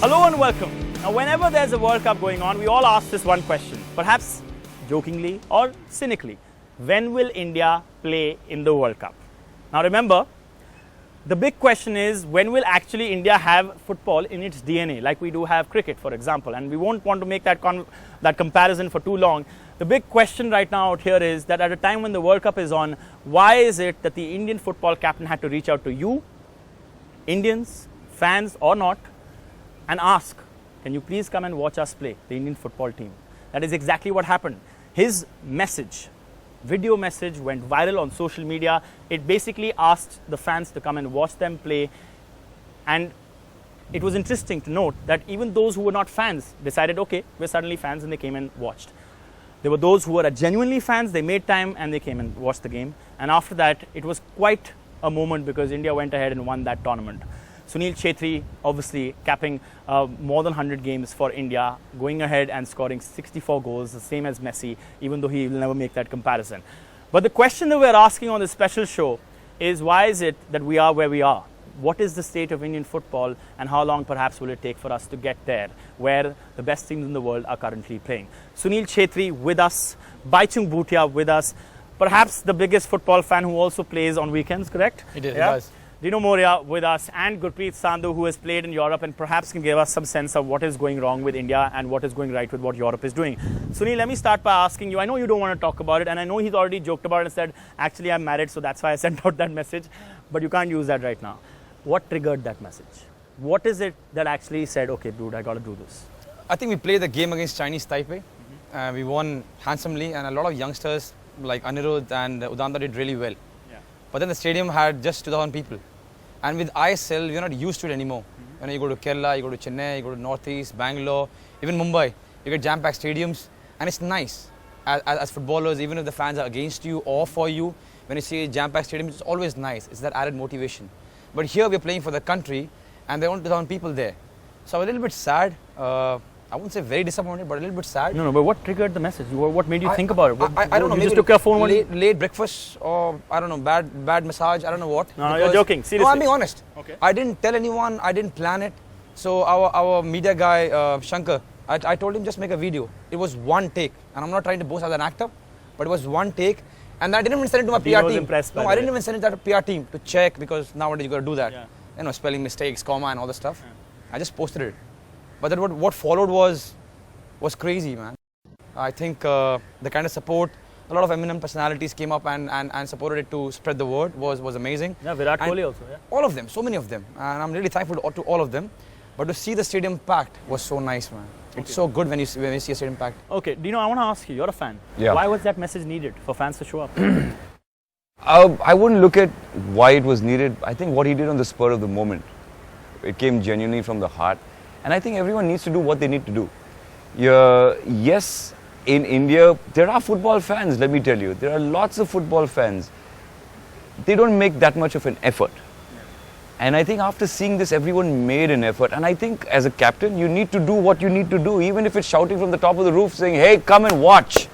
Hello and welcome. Now, whenever there's a World Cup going on, we all ask this one question, perhaps jokingly or cynically. When will India play in the World Cup? Now remember, the big question is, when will actually India have football in its DNA, like we do have cricket, for example? And we won't want to make that comparison for too long. The big question right now out here is that at a time when the World Cup is on, why is it that the Indian football captain had to reach out to you, Indians, fans or not, and ask, can you please come and watch us play, the Indian football team? That is exactly what happened. His message, video message, went viral on social media. It basically asked the fans to come and watch them play. And it was interesting to note that even those who were not fans decided, okay, we're suddenly fans, and they came and watched. There were those who were genuinely fans, they made time and they came and watched the game. And after that, it was quite a moment because India went ahead and won that tournament. Sunil Chhetri obviously capping more than 100 games for India, going ahead and scoring 64 goals, the same as Messi, even though he will never make that comparison. But the question that we're asking on this special show is, why is it that we are where we are? What is the state of Indian football, and how long perhaps will it take for us to get there, where the best teams in the world are currently playing? Sunil Chhetri with us, Baichung Bhutia with us, perhaps the biggest football fan who also plays on weekends, correct? It is, yeah? It does. Dino Moria with us, and Gurpreet Sandhu, who has played in Europe and perhaps can give us some sense of what is going wrong with India and what is going right with what Europe is doing. Sunil, let me start by asking you, I know you don't want to talk about it, and I know he's already joked about it and said, actually I'm married, so that's why I sent out that message, but you can't use that right now. What triggered that message? What is it that actually said, okay dude, I got to do this? I think we played the game against Chinese Taipei. We won handsomely, and a lot of youngsters like Anirudh and Udanda did really well. Yeah. But then the stadium had just 2,000 people. And with ISL, we're not used to it anymore. You know, you go to Kerala, you go to Chennai, you go to Northeast, Bangalore, even Mumbai, you get jam-packed stadiums, and it's nice. As footballers, even if the fans are against you or for you, when you see a jam-packed stadium, it's always nice. It's that added motivation. But here we're playing for the country, and there are only 2,000 people there. So I'm a little bit sad. I wouldn't say very disappointed, but a little bit sad. No, but what triggered the message? What made you think about it? I don't know. You just took your phone late breakfast, or I don't know, bad massage. I don't know what. No, you're joking. Seriously. No, I'm being honest. Okay. I didn't tell anyone. I didn't plan it. So our media guy Shankar, I told him just make a video. It was one take, and I'm not trying to boast as an actor, but it was one take, and I didn't even send it to my PR team. No, I didn't even send it to the PR team to check, because nowadays you got to do that. Yeah. You know, spelling mistakes, comma, and all the stuff. Yeah. I just posted it. But then what followed was crazy, man. I think the kind of support, a lot of eminent personalities came up and supported it to spread the word was amazing. Yeah, Virat Kohli also, yeah. All of them, so many of them. And I'm really thankful to all of them. But to see the stadium packed was so nice, man. Okay. It's so good when you see a stadium packed. Okay, Dino, I want to ask you, you're a fan. Yeah. Why was that message needed for fans to show up? I wouldn't look at why it was needed. I think what he did on the spur of the moment, it came genuinely from the heart. And I think everyone needs to do what they need to do. Yes, in India, there are football fans, let me tell you. There are lots of football fans. They don't make that much of an effort. And I think after seeing this, everyone made an effort. And I think as a captain, you need to do what you need to do. Even if it's shouting from the top of the roof saying, hey, come and watch.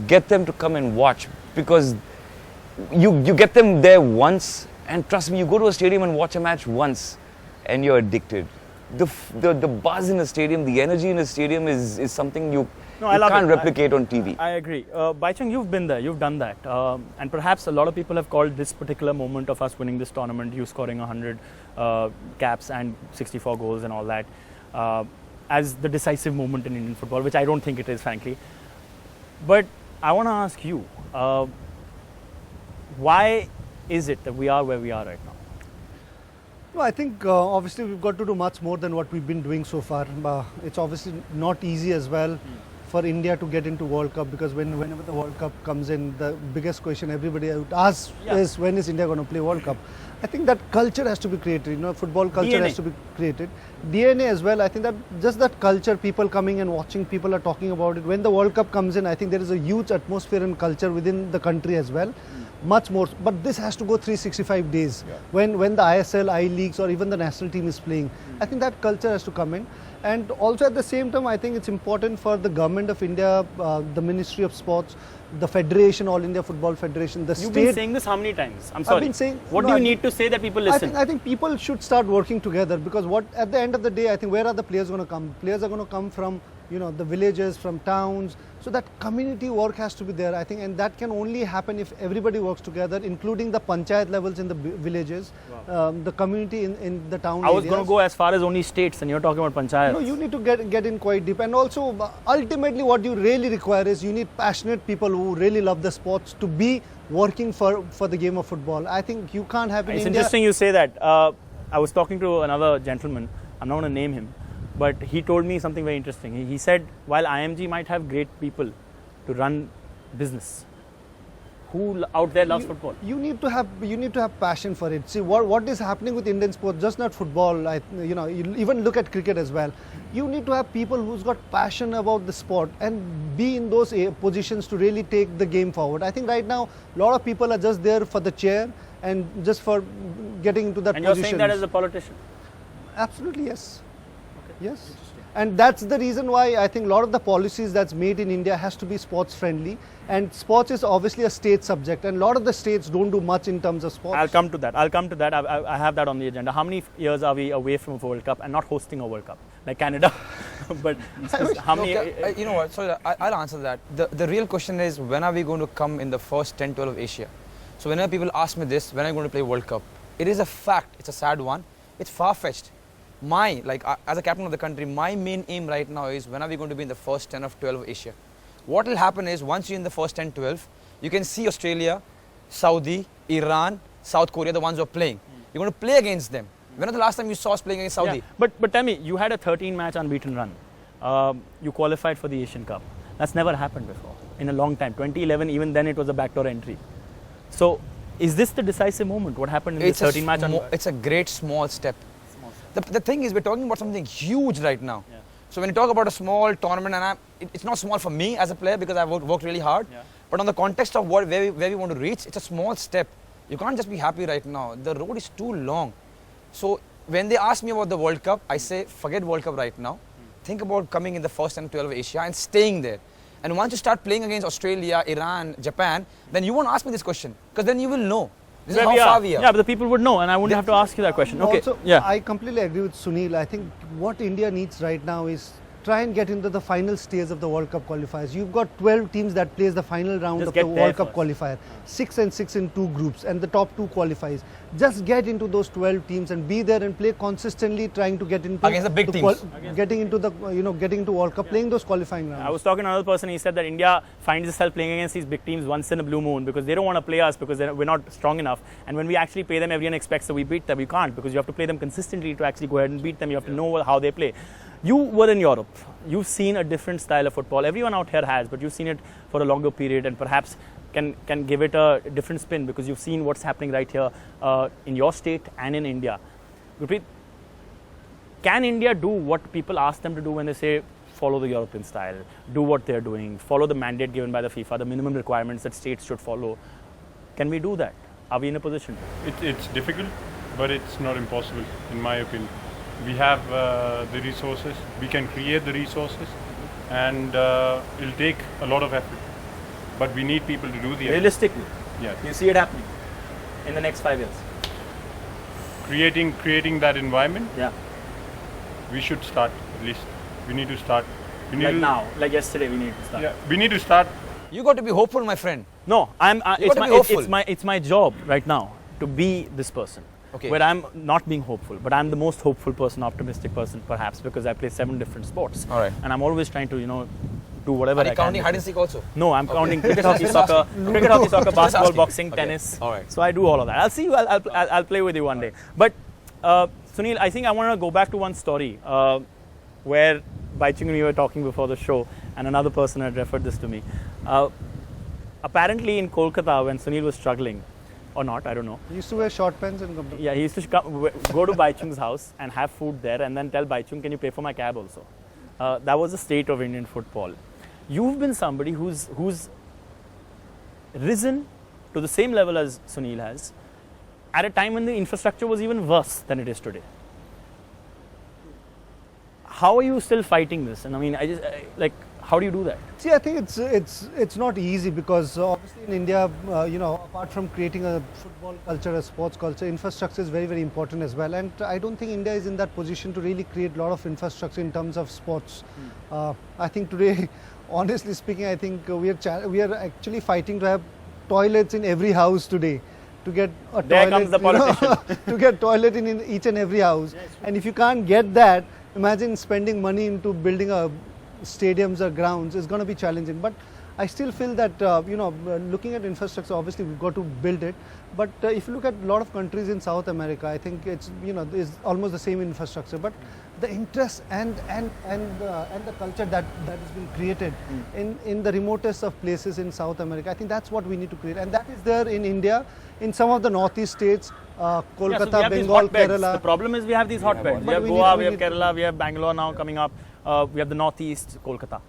Get them to come and watch. Because you get them there once, and trust me, you go to a stadium and watch a match once, and you're addicted. The buzz in a stadium, the energy in a stadium is something you can't replicate on TV. I agree. Baichung, you've been there, you've done that. And perhaps a lot of people have called this particular moment of us winning this tournament, you scoring 100 caps and 64 goals and all that, as the decisive moment in Indian football, which I don't think it is, frankly. But I want to ask you, why is it that we are where we are right now? No, I think obviously we've got to do much more than what we've been doing so far. It's obviously not easy as well for India to get into World Cup, because whenever the World Cup comes in, the biggest question everybody would ask is, when is India going to play World Cup? I think that culture has to be created, football culture DNA. has to be created. DNA as well, I think that just that culture, people coming and watching, people are talking about it. When the World Cup comes in, I think there is a huge atmosphere and culture within the country as well. Much more, but this has to go 365 days. Yeah. When the ISL, I-Leagues or even the national team is playing, I think that culture has to come in. And also at the same time, I think it's important for the government of India, the Ministry of Sports, the Federation, All India Football Federation, the You've state. been saying this how many times? I'm sorry. I've been saying, what do you need to say that people listen? I think people should start working together, because at the end of the day, I think where are the players going to come? Players are going to come from the villages, from towns. So that community work has to be there, I think, and that can only happen if everybody works together, including the panchayat levels in the villages, the community in the town. I was going to go as far as only states, and you're talking about panchayats. No, you need to get in quite deep, and also ultimately what you really require is you need passionate people who really love the sports to be working for the game of football. I think you can't have in It's India. interesting you say that. I was talking to another gentleman, I'm not going to name him, but he told me something very interesting. He said, while IMG might have great people to run business, who out there loves football? You need to have passion for it. See what is happening with Indian sports, just not football. You even look at cricket as well. You need to have people who's got passion about the sport and be in those positions to really take the game forward. I think right now a lot of people are just there for the chair and just for getting into that And position. you're saying that as a politician? Absolutely, yes. Yes. And that's the reason why I think a lot of the policies that's made in India has to be sports friendly, and sports is obviously a state subject, and a lot of the states don't do much in terms of sports. I'll come to that. I have that on the agenda. How many years are we away from a World Cup and not hosting a World Cup like Canada? But how many? Okay, you know what? Sorry, I'll answer that. The real question is, when are we going to come in the first 10-12 of Asia? So whenever people ask me this, when are you going to play World Cup? It is a fact. It's a sad one. It's far-fetched. As a captain of the country, my main aim right now is, when are we going to be in the first 10 of 12 of Asia? What will happen is, once you're in the first 10, 12, you can see Australia, Saudi, Iran, South Korea, the ones who are playing. You're going to play against them. When was the last time you saw us playing against Saudi? Yeah. But tell me, you had a 13-match unbeaten run. You qualified for the Asian Cup. That's never happened before in a long time. 2011, even then it was a backdoor entry. So, is this the decisive moment? What happened in this 13-match? It's a great small step. The thing is, we're talking about something huge right now. Yeah. So when you talk about a small tournament, and it's not small for me as a player because I've worked really hard, but on the context of where we want to reach, it's a small step. You can't just be happy right now. The road is too long. So when they ask me about the World Cup, I say, forget World Cup right now. Think about coming in the first 10 12 of Asia and staying there. And once you start playing against Australia, Iran, Japan, then you won't ask me this question, because then you will know. This is how far we are. Yeah, but the people would know, and I wouldn't have to ask you that question. Okay. Also, I completely agree with Sunil. I think what India needs right now is try and get into the final stage of the World Cup qualifiers. You've got 12 teams that plays the final round of the World Cup qualifier. 6 and 6 in 2 groups, and the top 2 qualifies. Just get into those 12 teams and be there and play consistently, trying to get into against the big teams. Getting into the getting into World Cup, playing those qualifying rounds. I was talking to another person. He said that India finds itself playing against these big teams once in a blue moon, because they don't want to play us because we're not strong enough. And when we actually play them, everyone expects that we beat them. We can't, because you have to play them consistently to actually go ahead and beat them. You have to know how they play. You were in Europe. You've seen a different style of football. Everyone out here has, but you've seen it for a longer period, and perhaps can give it a different spin, because you've seen what's happening right here in your state and in India. Gurpreet, can India do what people ask them to do when they say follow the European style, do what they're doing, follow the mandate given by the FIFA, the minimum requirements that states should follow? Can we do that? Are we in a position? It's difficult, but it's not impossible, in my opinion. We have the resources, we can create the resources, and it'll take a lot of effort. But we need people to do the effort. Realistically, Yeah. you see it happening in the next 5 years? Creating that environment, Yeah. we should start at least. We need to start. We need Like to, now, like yesterday, we need to start. Yeah, we need to start. You got to be hopeful, my friend. No, You gotta be hopeful. it's my job right now to be this person. Okay. Where I'm not being hopeful, but I'm the most hopeful person, optimistic person, perhaps, because I play 7 different sports. All right. And I'm always trying to, do whatever Are you I can. counting hide and seek also? No, I'm counting cricket, hockey, Just soccer, basketball, asking. boxing, Okay. tennis. All right. So I do all of that. I'll see you. I'll play with you one day. But Sunil, I think I want to go back to one story where Baichung and we were talking before the show, and another person had referred this to me. Apparently in Kolkata, when Sunil was struggling, or not, I don't know. He used to wear short pants and come. Yeah, he used to go to Baichung's house and have food there, and then tell Baichung, can you pay for my cab also? That was the state of Indian football. You've been somebody who's risen to the same level as Sunil has, at a time when the infrastructure was even worse than it is today. how are you still fighting this? And I mean, like, how do you do that? See, I think it's not easy because obviously in India, apart from creating a football culture, a sports culture, infrastructure is very, very important as well. And I don't think India is in that position to really create a lot of infrastructure in terms of sports. I think today, honestly speaking, I think we are actually fighting to have toilets in every house today. To get a There toilet, comes the politician. to get toilet in each and every house. And if you can't get that, imagine spending money into building a stadiums or grounds is going to be challenging. But I still feel that looking at infrastructure, obviously we've got to build it. But if you look at a lot of countries in South America, I think it's is almost the same infrastructure. But the interest and the culture that has been created in the remotest of places in South America, I think that's what we need to create, and that is there in India, in some of the northeast states, Kolkata, so we have these Bengal, hotbeds. Kerala. The problem is we have these hotbeds. We but have we Goa, need- we we have need- Kerala, we have Bangalore now coming up. We have the northeast, Kolkata.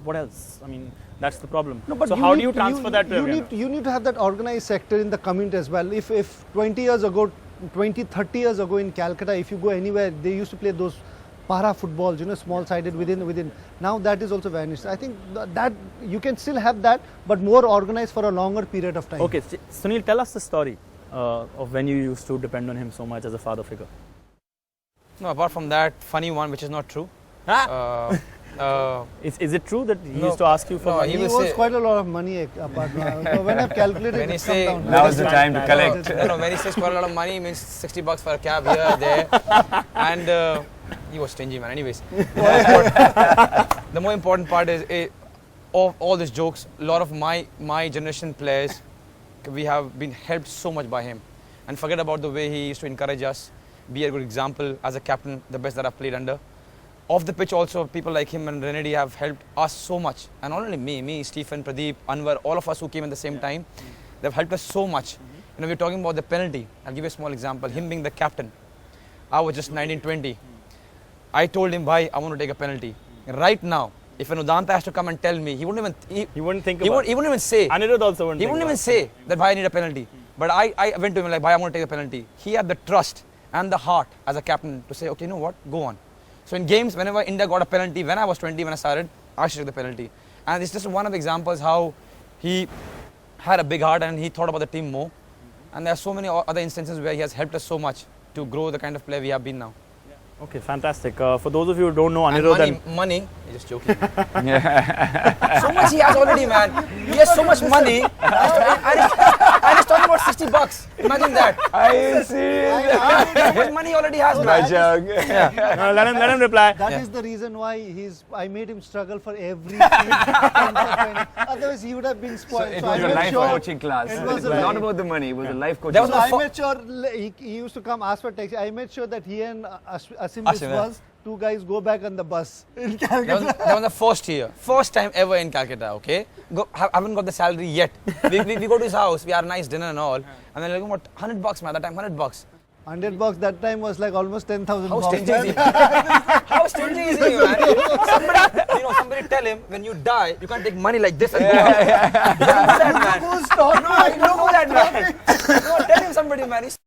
What else? I mean, that's the problem. No, but so how do you transfer that to everyone? you need to have that organized sector in the community as well. If 20 years ago, 20, 30 years ago in Calcutta, if you go anywhere, they used to play those para footballs, small-sided within. Now that is also vanished. I think that you can still have that, but more organized for a longer period of time. Okay, Sunil, tell us the story of when you used to depend on him so much as a father figure. No, apart from that funny one, which is not true. Is it true that he No. used to ask you for No, money? he He will was say- quite a lot of money apart. When I've calculated, When you it's come say- down. Now is the time to collect. No, when he says quite a lot of money, means 60 bucks for a cab here, there. And he was stingy, man. Anyways, the more important part is of all these jokes, a lot of my generation players, we have been helped so much by him. And forget about the way he used to encourage us, be a good example as a captain, the best that I've played under. Off the pitch also, people like him and Renedy have helped us so much. And not only me, Stephen, Pradeep, Anwar, all of us who came at the same time, they've helped us so much. We're talking about the penalty. I'll give you a small example. Him being the captain, I was just 19, 20. I told him, bhai, I want to take a penalty. Right now, if an Udanta has to come and tell me, he wouldn't even... He wouldn't think he about wouldn't even say. Anirudh also wouldn't He think wouldn't even about say that, bhai, I need a penalty. But I went to him like, bhai, I'm going to take a penalty. He had the trust and the heart as a captain to say, okay, you know what, go on. So in games, whenever India got a penalty, when I was 20, when I started, I should take the penalty. And it's just one of the examples how he had a big heart and he thought about the team more. And there are so many other instances where he has helped us so much to grow the kind of player we have been now. Okay, fantastic. For those of you who don't know And Anirudh money, you're just joking. So much he has already, man. He has so much money. And he's talking about 60 bucks. Imagine that. Are you serious? How much money he already has, man. no, let him reply. That is the reason why I made him struggle for every training. Otherwise, he would have been So spoiled. it I was a made life sure- coaching class. It It was was a not life- about the money, it was a life coaching There was So class. no I made sure he used to come ask for taxi. I made sure that he and Asim Asim, yeah. was two guys go back on the bus. That was the first time ever in Calcutta, okay? Haven't got the salary yet. We go to his house, we have a nice dinner and all. And then like, what, 100 bucks, man, that time, 100 bucks. $100 that time was like almost 10,000 How pounds. stingy is he? How stingy is he, man? Somebody tell him, when you die, you can't take money like this and go out. Don't do that, man. Who's talking? No, don't do that, man. No, tell him somebody, man. He's